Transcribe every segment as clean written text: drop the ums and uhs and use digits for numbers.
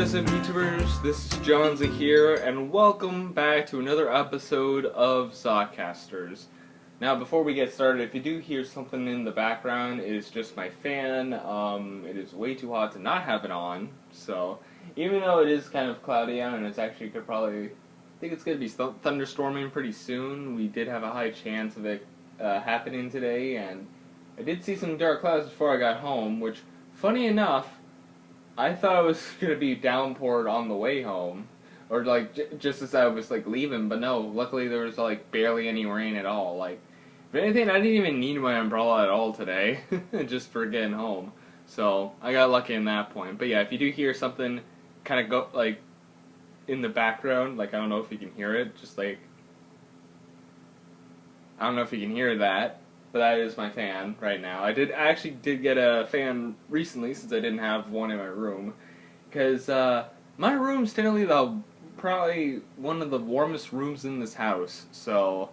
is up, YouTubers? This is Johnza here, and welcome back to another episode of Zocasters. Now, before we get started, if you do hear something in the background, it is just my fan. It is way too hot to not have it on, so even though it is kind of cloudy out, and it's actually I think it's going to be thunderstorming pretty soon, we did have a high chance of it happening today, and I did see some dark clouds before I got home, which, funny enough, I thought it was going to be downpoured on the way home, or just as I was leaving, but no, luckily there was barely any rain at all. If anything, I didn't even need my umbrella at all today, just for getting home. So I got lucky in that point. But yeah, if you do hear something kind of go in the background, I don't know if you can hear it, I don't know if you can hear that. But that is my fan right now. I actually did get a fan recently since I didn't have one in my room, because my room's technically probably one of the warmest rooms in this house. So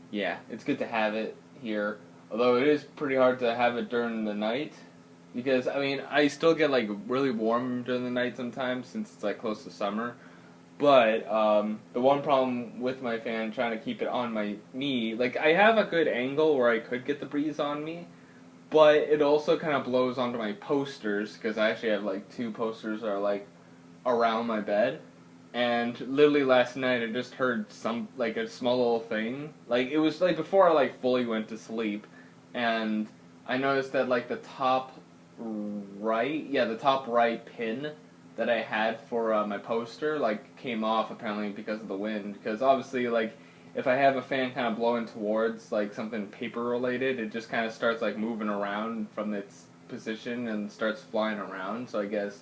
yeah, it's good to have it here. Although it is pretty hard to have it during the night, because I still get really warm during the night sometimes since it's close to summer. But the one problem with my fan, trying to keep it on me, I have a good angle where I could get the breeze on me, but it also kind of blows onto my posters, because I actually have two posters that are around my bed. And literally last night I just heard a small little thing. It was before I fully went to sleep, and I noticed that the top right pin that I had for my poster came off, apparently because of the wind. Because obviously if I have a fan kind of blowing towards something paper related, it just kind of starts moving around from its position and starts flying around. So I guess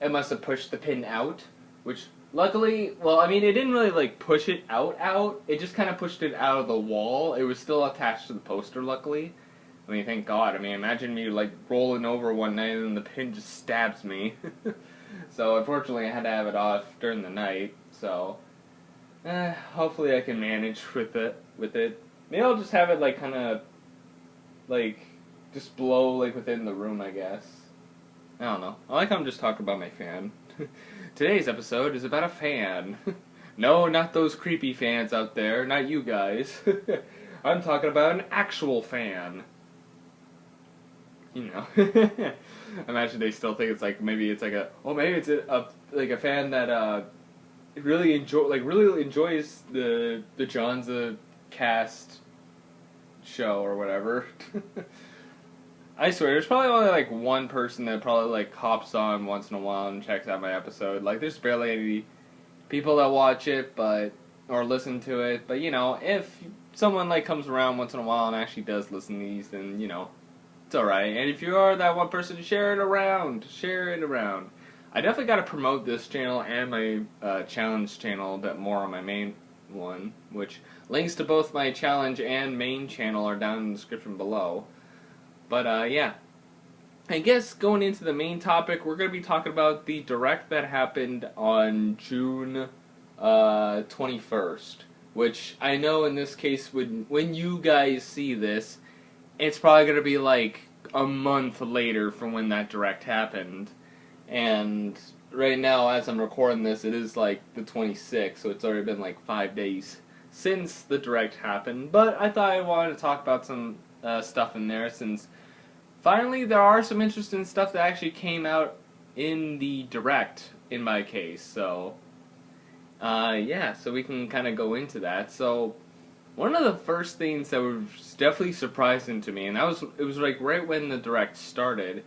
it must have pushed the pin out, which luckily, well, it didn't really push it out. It just kind of pushed it out of the wall. It was still attached to the poster, luckily. Thank God. Imagine me rolling over one night and the pin just stabs me. So unfortunately I had to have it off during the night, so hopefully I can manage with it. Maybe I'll just have it kind of just blow within the room, I guess. I don't know. I'm just talking about my fan. Today's episode is about a fan. No, not those creepy fans out there, not you guys. I'm talking about an actual fan. You know. Imagine they still think it's maybe it's maybe it's a fan that really enjoys the Johnza cast show or whatever. I swear, there's probably only one person that probably hops on once in a while and checks out my episode. There's barely any people that watch it or listen to it. But if someone comes around once in a while and actually does listen to these, then it's alright. And if you are that one person, share it around. I definitely got to promote this channel and my challenge channel a bit more on my main one, which links to both my challenge and main channel are down in the description below. But yeah, I guess going into the main topic, we're going to be talking about the direct that happened on June 21st, which I know in this case, when you guys see this, it's probably going to be a month later from when that direct happened. And right now, as I'm recording this, it is the 26th, so it's already been 5 days since the direct happened. But I thought I wanted to talk about some stuff in there, since finally there are some interesting stuff that actually came out in the direct, in my case. So, yeah, so we can kind of go into that. So, one of the first things that was definitely surprising to me, and it was right when the direct started,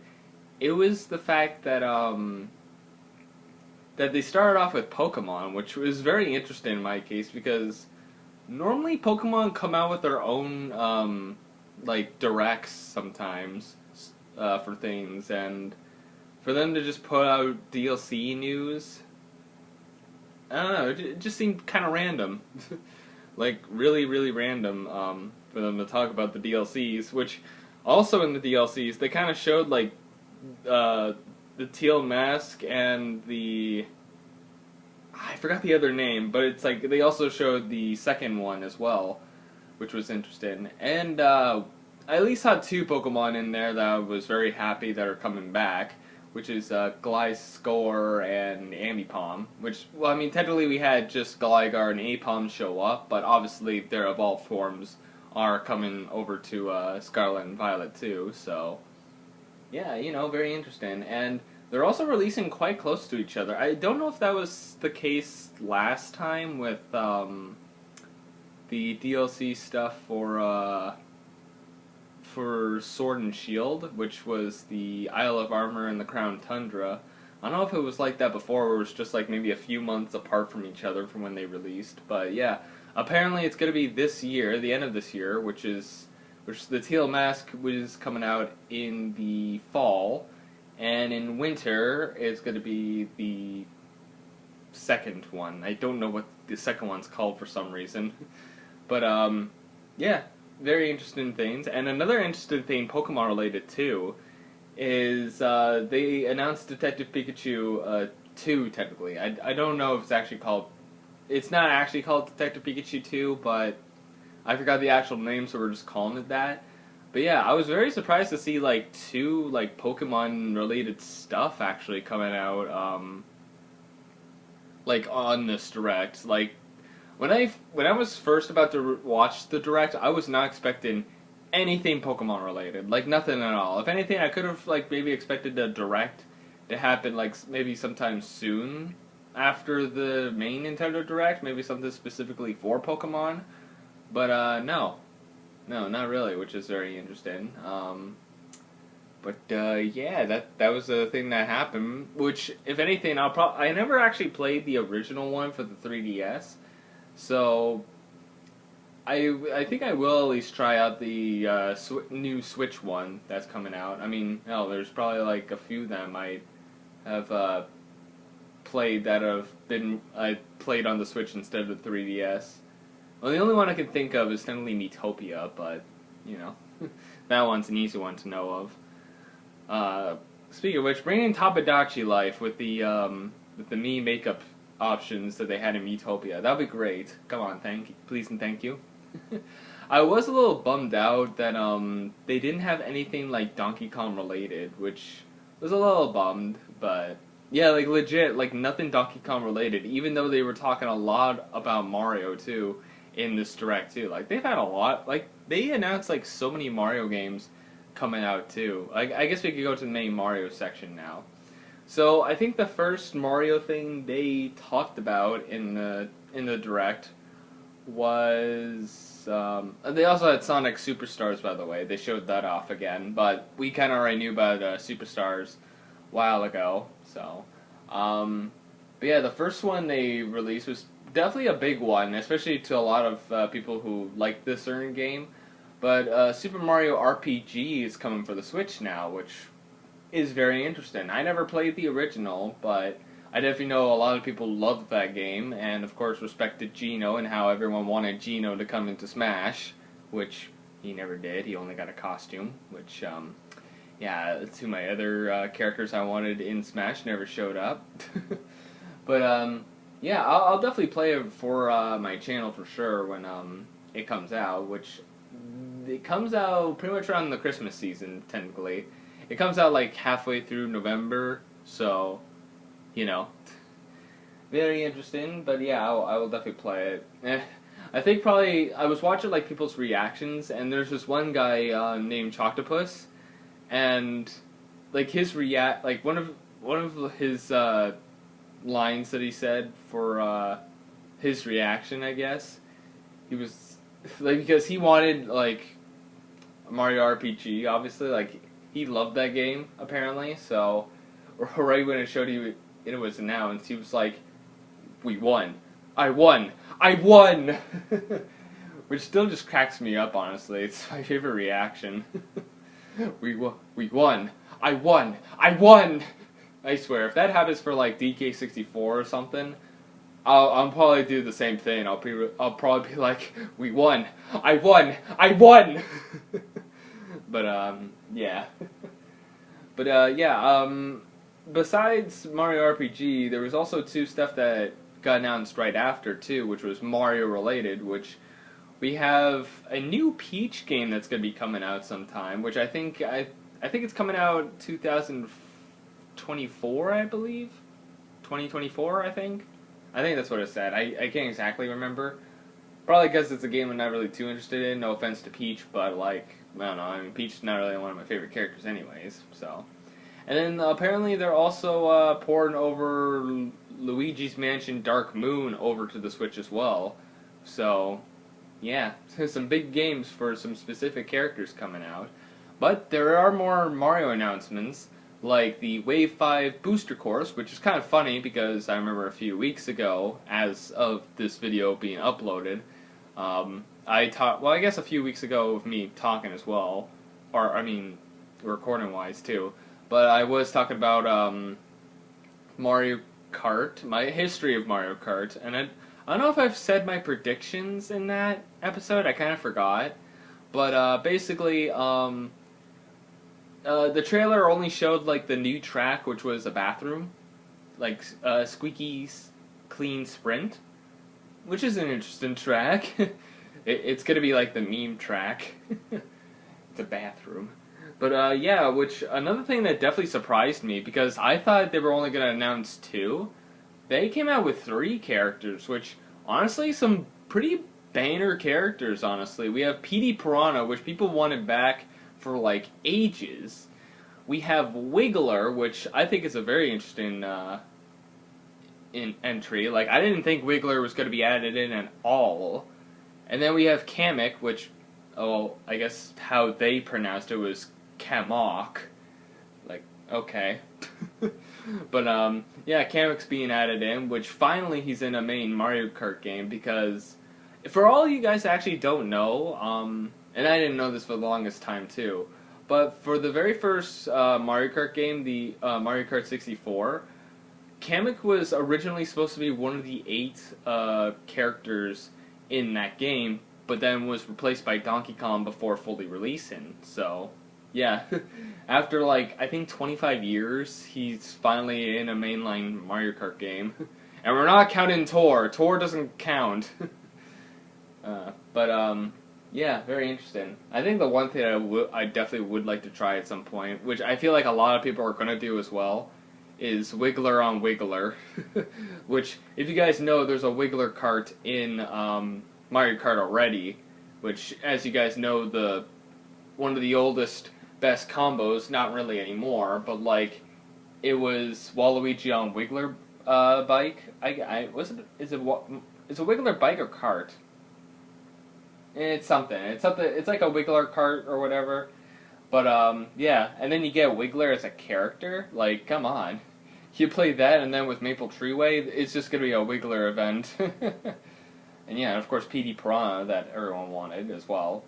it was the fact that that they started off with Pokemon, which was very interesting in my case, because normally Pokemon come out with their own directs sometimes for things, and for them to just put out DLC news, I don't know, it just seemed kind of random. Really, really random for them to talk about the DLCs, which also in the DLCs, they kind of showed the teal mask and I forgot the other name, but it's they also showed the second one as well, which was interesting. And I at least had two Pokemon in there that I was very happy that are coming back, which is Gliscor and Ambipom, which, well, I mean, technically we had just Gligar and Apom show up, but obviously their evolved forms are coming over to Scarlet and Violet too, so yeah, you know, very interesting. And they're also releasing quite close to each other. I don't know if that was the case last time with the DLC stuff for Sword and Shield, which was the Isle of Armor and the Crown Tundra. I don't know if it was like that before, or it was just like maybe a few months apart from each other from when they released. But yeah, apparently it's going to be this year, the end of this year, which the Teal Mask was coming out in the fall, and in winter it's going to be the second one. I don't know what the second one's called for some reason, but yeah, very interesting things. And another interesting thing, Pokemon related too, is they announced Detective Pikachu 2 technically. I don't know if it's actually called. It's not actually called Detective Pikachu 2, but I forgot the actual name, so we're just calling it that. But yeah, I was very surprised to see like 2 like Pokemon related stuff actually coming out like on this direct. Like when I was first about to watch the direct, I was not expecting anything Pokemon related, like nothing at all. If anything, I could have like maybe expected the direct to happen like maybe sometime soon after the main Nintendo Direct, maybe something specifically for Pokemon. But no, not really, which is very interesting. But yeah, that was the thing that happened. Which, if anything, I never actually played the original one for the 3DS, so I think I will at least try out the new Switch one that's coming out. I mean, hell, there's probably like a few that I might have played that I played on the Switch instead of the 3DS. Well, the only one I can think of is technically Miitopia, but you know, that one's an easy one to know of. Speaking of which, bringing Tabadachi Life with the Mii makeup options that they had in Miitopia, that'd be great. Come on, please and thank you. I was a little bummed out that they didn't have anything like Donkey Kong related, which was a little bummed, but yeah, like legit, like nothing Donkey Kong related, even though they were talking a lot about Mario too in this direct too. Like they've had a lot, like they announced like so many Mario games coming out too. I guess we could go to the main Mario section now. So I think the first Mario thing they talked about in the direct was they also had Sonic Superstars, by the way. They showed that off again, but we kind of already knew about Superstars a while ago. So, but yeah, the first one they released was definitely a big one, especially to a lot of people who like this certain game. But Super Mario RPG is coming for the Switch now, which is very interesting. I never played the original, but I definitely know a lot of people loved that game, and of course respected Geno and how everyone wanted Geno to come into Smash, which he never did. He only got a costume, which, yeah, two of my other characters I wanted in Smash never showed up. But, yeah, I'll definitely play it for my channel for sure when it comes out, which it comes out pretty much around the Christmas season, technically. It comes out like halfway through November, so, you know, very interesting. But yeah, I will definitely play it. I think probably I was watching like people's reactions, and there's this one guy named Choctopus, and like his one of his lines that he said for his reaction, I guess he was like, because he wanted like Mario RPG, obviously, like he loved that game apparently. So right when it showed it was announced, he was like, "We won! I won! I won!" Which still just cracks me up. Honestly, it's my favorite reaction. We won! I won! I won! I swear, if that happens for like DK64 or something, I'll probably do the same thing. I'll probably be like, "We won! I won! I won!" But yeah. But yeah. Besides Mario RPG, there was also two stuff that got announced right after too, which was Mario related. Which we have a new Peach game that's going to be coming out sometime. Which I think it's coming out 2012 2024, I believe. 2024, I think. I think that's what it said. I can't exactly remember. Probably because it's a game I'm not really too interested in. No offense to Peach, but like, I don't know. I mean, Peach is not really one of my favorite characters anyways, so. And then apparently they're also porting over Luigi's Mansion Dark Moon over to the Switch as well. So, yeah, some big games for some specific characters coming out. But there are more Mario announcements, like the Wave 5 Booster Course, which is kind of funny because I remember a few weeks ago, as of this video being uploaded, I guess a few weeks ago of me talking as well, or, I mean, recording-wise too, but I was talking about, Mario Kart, my history of Mario Kart, and I don't know if I've said my predictions in that episode, I kind of forgot, but, basically, the trailer only showed, like, the new track, which was a bathroom, like, Squeaky's Clean Sprint, which is an interesting track. It's gonna be like the meme track. It's a bathroom. But, yeah, which, another thing that definitely surprised me, because I thought they were only gonna announce 2, they came out with 3 characters, which, honestly, some pretty banner characters, honestly. We have Petey Piranha, which people wanted back for, like, ages. We have Wiggler, which I think is a very interesting, entry. Like, I didn't think Wiggler was going to be added in at all. And then we have Kamek, which, oh, I guess how they pronounced it was Kamok. Like, okay. But, yeah, Kamek's being added in, which finally he's in a main Mario Kart game, because for all you guys that actually don't know, and I didn't know this for the longest time too, but for the very first Mario Kart game, the Mario Kart 64, Kamek was originally supposed to be one of the 8 characters in that game, but then was replaced by Donkey Kong before fully releasing. So, yeah, after like, I think 25 years, he's finally in a mainline Mario Kart game. And we're not counting Tor. Tor doesn't count. Yeah, very interesting. I think the one thing I definitely would like to try at some point, which I feel like a lot of people are going to do as well, is Wiggler on Wiggler. Which, if you guys know, there's a Wiggler kart in Mario Kart already, which, as you guys know, one of the oldest, best combos, not really anymore, but like, it was Waluigi on Wiggler bike. Is it a Wiggler bike or kart? It's something. It's like a Wiggler kart or whatever. But, yeah. And then you get Wiggler as a character. Like, come on. You play that, and then with Maple Treeway, it's just gonna be a Wiggler event. And yeah, of course, Petey Piranha that everyone wanted as well.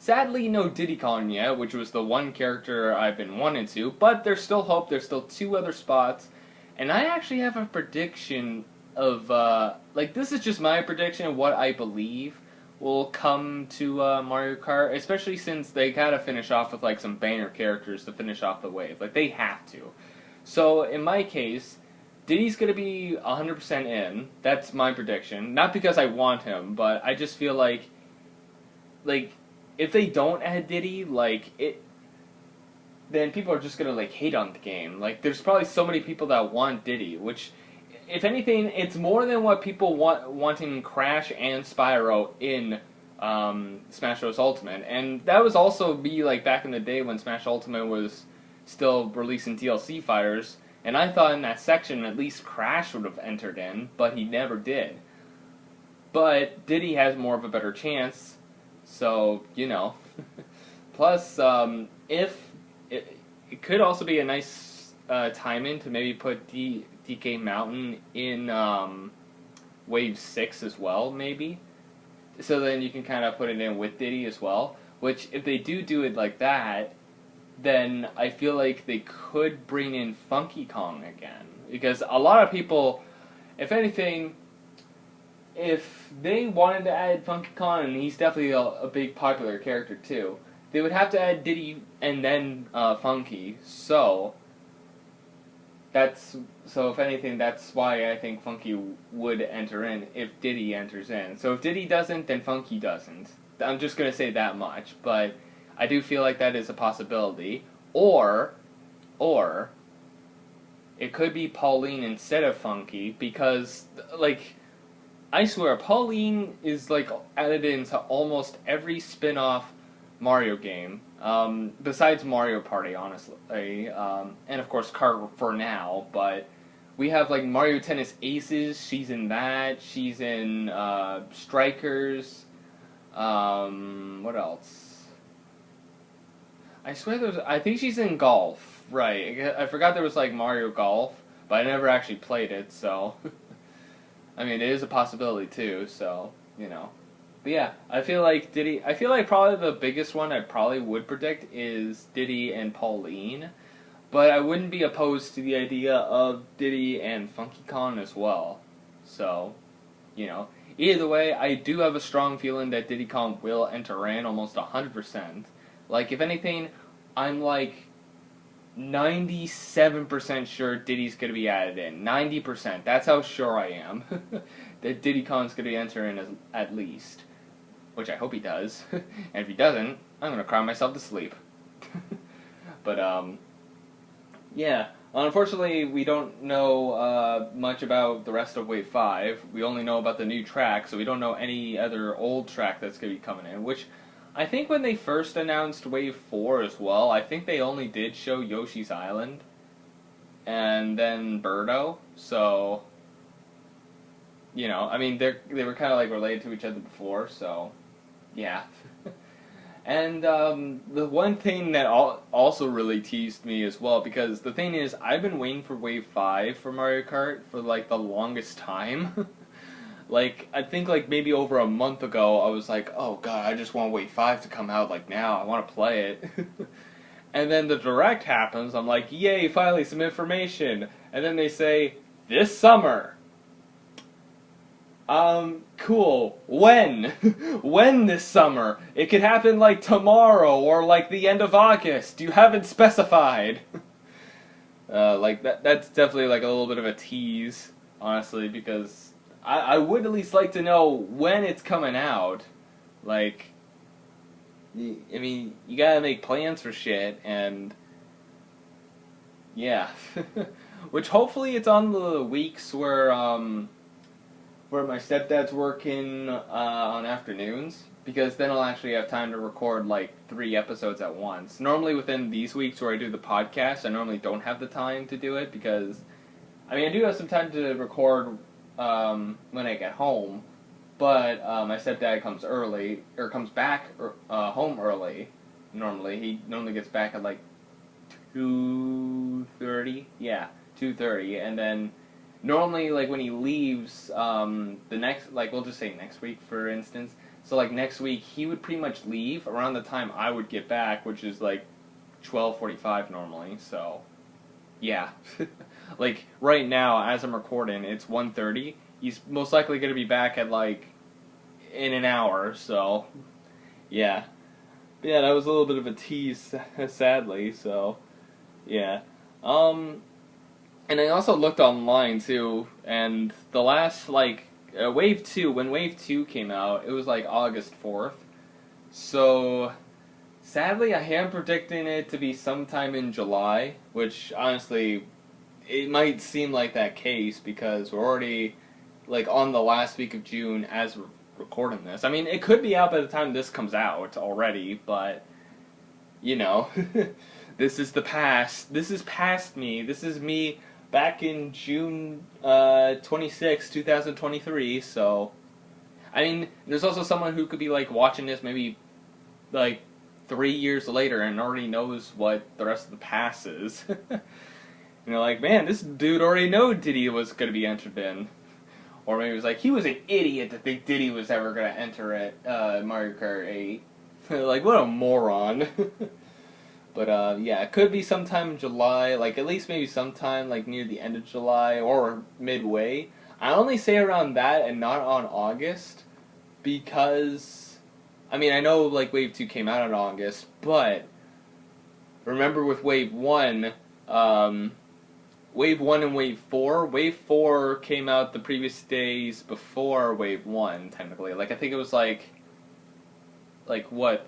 Sadly, no Diddy Kong yet, which was the one character I've been wanting to. But there's still hope. There's still 2 other spots. And I actually have a prediction of, like, this is just my prediction of what I believe will come to Mario Kart, especially since they gotta finish off with like some banner characters to finish off the wave. Like, they have to. So, in my case, Diddy's gonna be 100% in. That's my prediction. Not because I want him, but I just feel like, if they don't add Diddy, then people are just gonna, like, hate on the game. Like, there's probably so many people that want Diddy, which, if anything, it's more than what people wanting Crash and Spyro in Smash Bros. Ultimate. And that was also me, like, back in the day when Smash Ultimate was still releasing DLC fighters. And I thought in that section at least Crash would have entered in, but he never did. But Diddy has more of a better chance, so, you know. Plus, it could also be a nice time-in to maybe put DK Mountain in Wave 6 as well, maybe. So then you can kind of put it in with Diddy as well. Which, if they do it like that, then I feel like they could bring in Funky Kong again. Because a lot of people, if anything, if they wanted to add Funky Kong, and he's definitely a big popular character too, they would have to add Diddy and then Funky. So if anything, that's why I think Funky would enter in if Diddy enters in. So if Diddy doesn't, then Funky doesn't. I'm just going to say that much, but I do feel like that is a possibility. Or it could be Pauline instead of Funky, because, like, I swear, Pauline is, like, added into almost every spin-off Mario game, besides Mario Party, honestly, and of course Kart for now, but we have, like, Mario Tennis Aces, she's in that, she's in, Strikers, what else? I think she's in Golf, right, I forgot there was, like, Mario Golf, but I never actually played it, so, I mean, it is a possibility, too, so, you know. But yeah, I feel like probably the biggest one I probably would predict is Diddy and Pauline, but I wouldn't be opposed to the idea of Diddy and Funky Kong as well. So, you know, either way, I do have a strong feeling that Diddy Kong will enter in almost 100%. Like, if anything, I'm like 97% sure Diddy's going to be added in. 90%. That's how sure I am. That Diddy Kong's going to be entering at least. Which I hope he does. And if he doesn't, I'm going to cry myself to sleep. But, yeah. Unfortunately, we don't know much about the rest of Wave 5. We only know about the new track, so we don't know any other old track that's going to be coming in. Which, I think when they first announced Wave 4 as well, I think they only did show Yoshi's Island. And then Birdo. So, you know, I mean, they were kind of like related to each other before, so, yeah. And the one thing that also really teased me as well, because the thing is, I've been waiting for Wave 5 for Mario Kart for, like, the longest time. Like, I think, like, maybe over a month ago, I was like, oh god, I just want Wave 5 to come out, like, now, I want to play it. And then the Direct happens, I'm like, yay, finally, some information. And then they say, this summer. Cool. When? When this summer? It could happen, like, tomorrow, or, like, the end of August. You haven't specified. Like, that's definitely, like, a little bit of a tease, honestly, because I would at least like to know when it's coming out. Like, I mean, you gotta make plans for shit, and yeah. Which hopefully it's on the weeks where my stepdad's working on afternoons, because then I'll actually have time to record like 3 episodes at once. Normally within these weeks where I do the podcast, I normally don't have the time to do it, because, I mean, I do have some time to record when I get home, but my stepdad comes early, or comes back home early, normally. He normally gets back at like 2:30, yeah, 2:30, and then normally, like, when he leaves, the next, like, we'll just say next week, for instance, so, like, next week, he would pretty much leave around the time I would get back, which is, like, 12:45 normally, so, yeah. Like, right now, as I'm recording, it's 1:30. He's most likely going to be back at, like, in an hour, so, yeah. But yeah, that was a little bit of a tease, sadly, so, yeah. And I also looked online, too, and the last, like, Wave 2, when Wave 2 came out, it was, like, August 4th. So, sadly, I am predicting it to be sometime in July, which, honestly, it might seem like that case, because we're already, like, on the last week of June as we're recording this. I mean, it could be out by the time this comes out already, but, you know, this is the past. This is past me. This is me back in June 26, 2023, so, I mean, there's also someone who could be, like, watching this maybe, like, 3 years later and already knows what the rest of the past is. And they're like, man, this dude already knew Diddy was going to be entered in. Or maybe it was like, he was an idiot to think Diddy was ever going to enter at Mario Kart 8. Like, what a moron. But, yeah, it could be sometime in July, like, at least maybe sometime, like, near the end of July, or midway. I only say around that and not on August, because, I mean, I know, like, Wave 2 came out in August, but, remember with Wave 1, Wave 1 and Wave 4 came out the previous days before Wave 1, technically. Like, I think it was, like, what,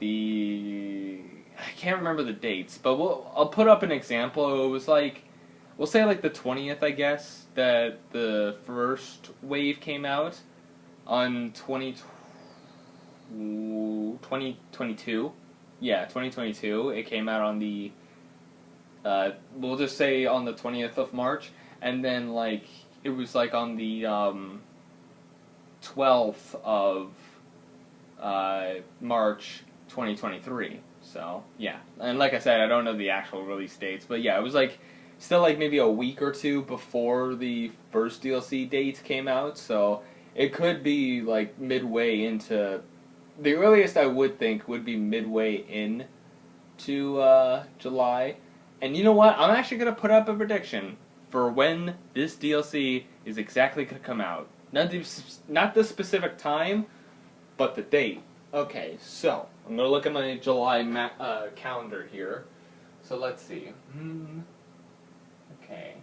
I can't remember the dates, but I'll put up an example. It was like we'll say like the 20th, I guess, that the first wave came out on 2022. Yeah, 2022. It came out on the, we'll just say on the 20th of March, and then like it was like on the 12th of March 2023. So yeah, and like I said, I don't know the actual release dates, but yeah, it was like still like maybe a week or two before the first DLC date came out. So it could be like midway into. The earliest I would think would be midway in to July. And you know what? I'm actually gonna put up a prediction for when this DLC is exactly gonna come out. Not the specific time, but the date. Okay, so I'm gonna look at my July calendar here. So let's see. Okay,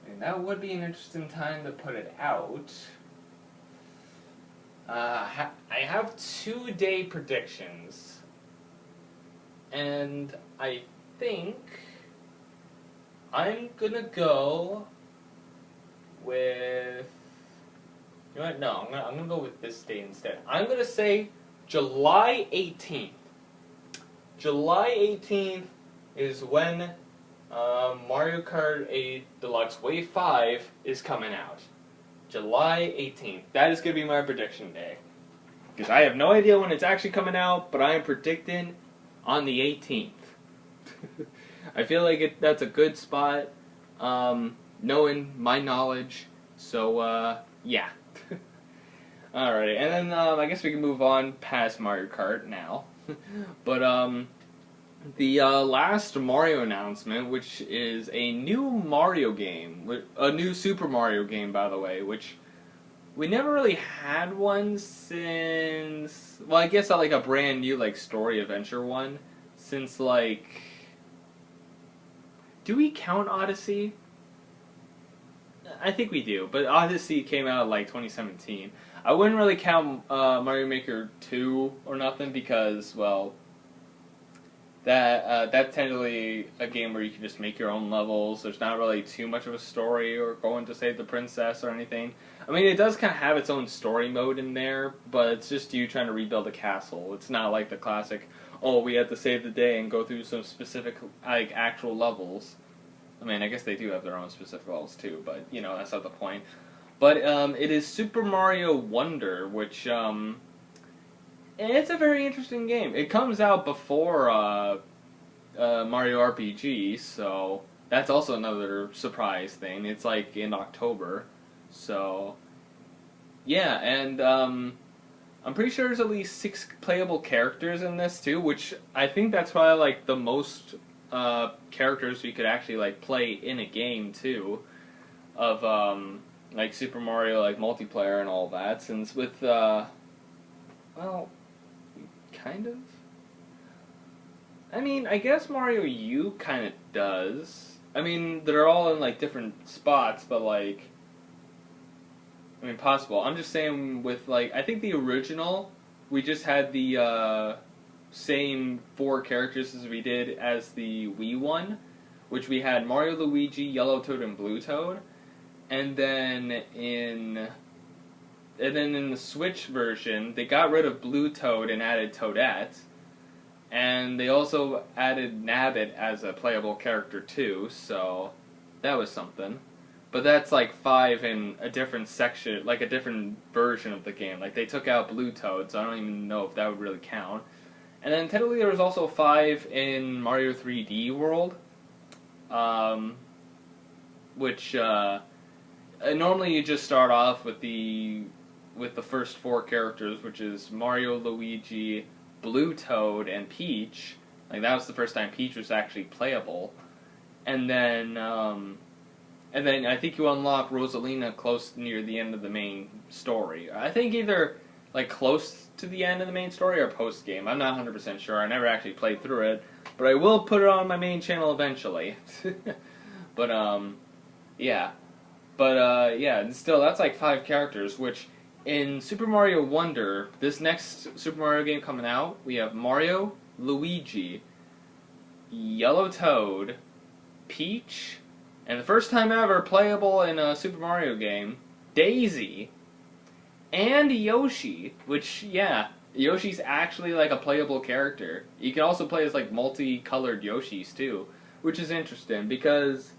and that would be an interesting time to put it out. I have 2-day predictions, and I think I'm gonna go with. You know what? No, I'm gonna go with this date instead. I'm gonna say July 18th. July 18th is when Mario Kart 8 Deluxe Wave 5 is coming out. July 18th. That is going to be my prediction day. Because I have no idea when it's actually coming out, but I am predicting on the 18th. I feel like that's a good spot, knowing my knowledge. So, yeah. Alright, and then I guess we can move on past Mario Kart now. But the last Mario announcement, which is a new Mario game, a new Super Mario game, by the way, which we never really had one since, well, I guess like a brand new like story adventure one since like, do we count Odyssey? I think we do, but Odyssey came out like 2017. I wouldn't really count Mario Maker 2 or nothing because, well, that's technically a game where you can just make your own levels. There's not really too much of a story or going to save the princess or anything. I mean, it does kind of have its own story mode in there, but it's just you trying to rebuild a castle. It's not like the classic, oh, we have to save the day and go through some specific, like, actual levels. I mean, I guess they do have their own specific levels too, but, you know, that's not the point. But it is Super Mario Wonder, which, it's a very interesting game. It comes out before Mario RPG, so that's also another surprise thing. It's like in October, so yeah, and I'm pretty sure there's at least 6 playable characters in this too, which I think that's probably like the most characters we could actually like play in a game too, of like Super Mario like multiplayer and all that. Since with well, kind of. I mean, I guess Mario U kind of does. I mean, they're all in like different spots, but like, I mean, possible. I'm just saying with like, I think the original, we just had the same 4 characters as we did as the Wii one, which we had Mario, Luigi, Yellow Toad, and Blue Toad, and then in the Switch version, they got rid of Blue Toad and added Toadette. And they also added Nabbit as a playable character too, so that was something. But that's like 5 in a different section, like a different version of the game. Like they took out Blue Toad, so I don't even know if that would really count. And then technically there was also 5 in Mario 3D World, which normally you just start off with the first 4 characters, which is Mario, Luigi, Blue Toad, and Peach. Like that was the first time Peach was actually playable. And then I think you unlock Rosalina close near the end of the main story. I think either like close to the end of the main story or post game. I'm not 100% sure. I never actually played through it, but I will put it on my main channel eventually. But yeah. But yeah, still that's like 5 characters, which in Super Mario Wonder, this next Super Mario game coming out, we have Mario, Luigi, Yellow Toad, Peach, And the first time ever playable in a Super Mario game, Daisy and Yoshi, which, yeah, Yoshi's actually like a playable character. You can also play as like multicolored Yoshis too, which is interesting because,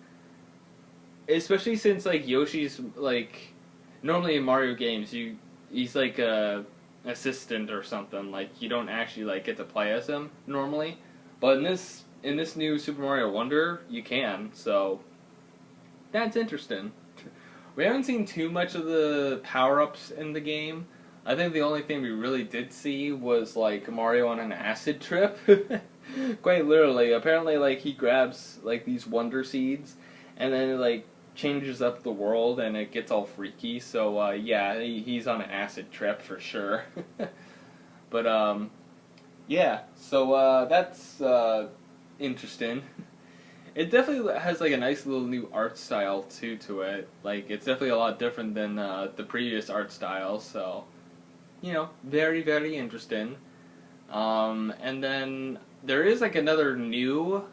especially since like Yoshi's like normally in Mario games he's like a assistant or something, like you don't actually like get to play as him normally, but in this new Super Mario Wonder you can, so that's interesting. We haven't seen too much of the power-ups in the game. I think the only thing we really did see was like Mario on an acid trip. Quite literally. Apparently like he grabs like these wonder seeds and then it like changes up the world and it gets all freaky. So yeah, he's on an acid trip for sure. But yeah, so that's interesting. It definitely has like a nice little new art style too to it. Like it's definitely a lot different than the previous art style. So you know, very very interesting. And then there is like another new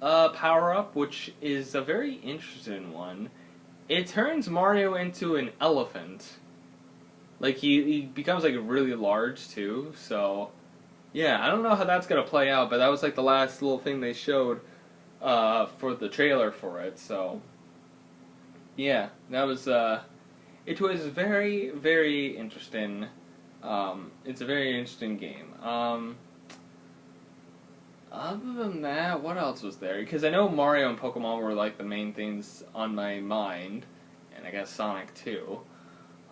power up, which is a very interesting one. It turns Mario into an elephant. Like he becomes like really large too. So yeah, I don't know how that's gonna play out, but that was like the last little thing they showed for the trailer for it. So yeah, that was it was very very interesting. It's a very interesting game. Other than that, what else was there? Because I know Mario and Pokemon were like the main things on my mind, and I guess Sonic too.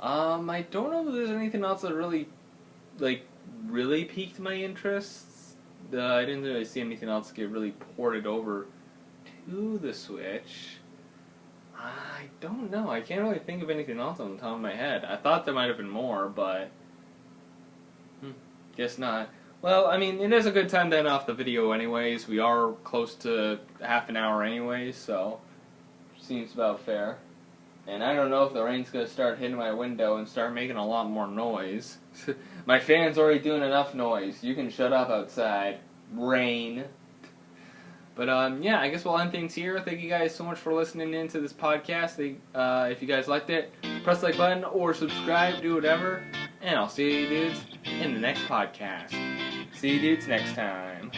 I don't know if there's anything else that really, like, really piqued my interest. I didn't really see anything else get really ported over to the Switch. I don't know. I can't really think of anything else on the top of my head. I thought there might have been more, but guess not. Well, I mean, it is a good time to end off the video anyways. We are close to half an hour anyways, so seems about fair. And I don't know if the rain's going to start hitting my window and start making a lot more noise. My fan's already doing enough noise. You can shut up outside. Rain. But yeah, I guess we'll end things here. Thank you guys so much for listening in to this podcast. If you guys liked it, press the like button or subscribe, do whatever. And I'll see you dudes in the next podcast. See you dudes next time.